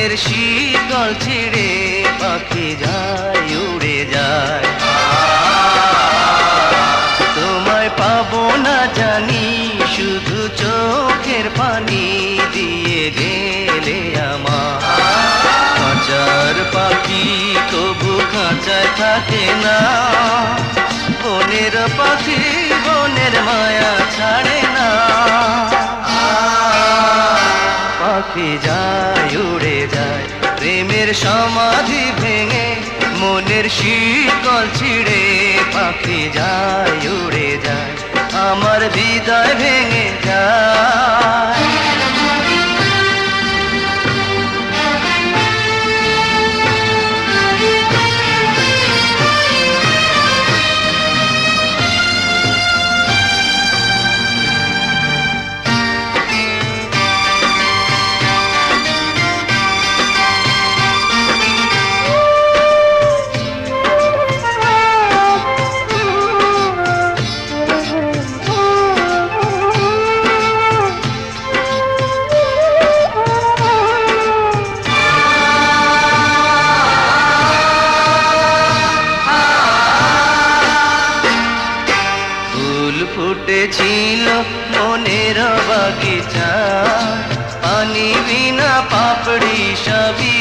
মনের শীতল ছিঁড়ে পাখি যায় উড়ে যায়। তোমায় পাবো না জানি, শুধু চোখের পানি দিয়ে গেলে আমার। খাঁচার পাখি তবু খাঁচায় থাকে না, বনের পাখি বনের মায়া ছাড়ে না। পাখি যায় উড়ে যায় প্রেমের সমাধি ভেঙে, মনের শীতল ছিঁড়ে পাখি যায় উড়ে যায়, আমার হৃদয় ভেঙে যায়। ফুটেছিল মনের বাগিচা, পানি বিনা পাপড়ি সবই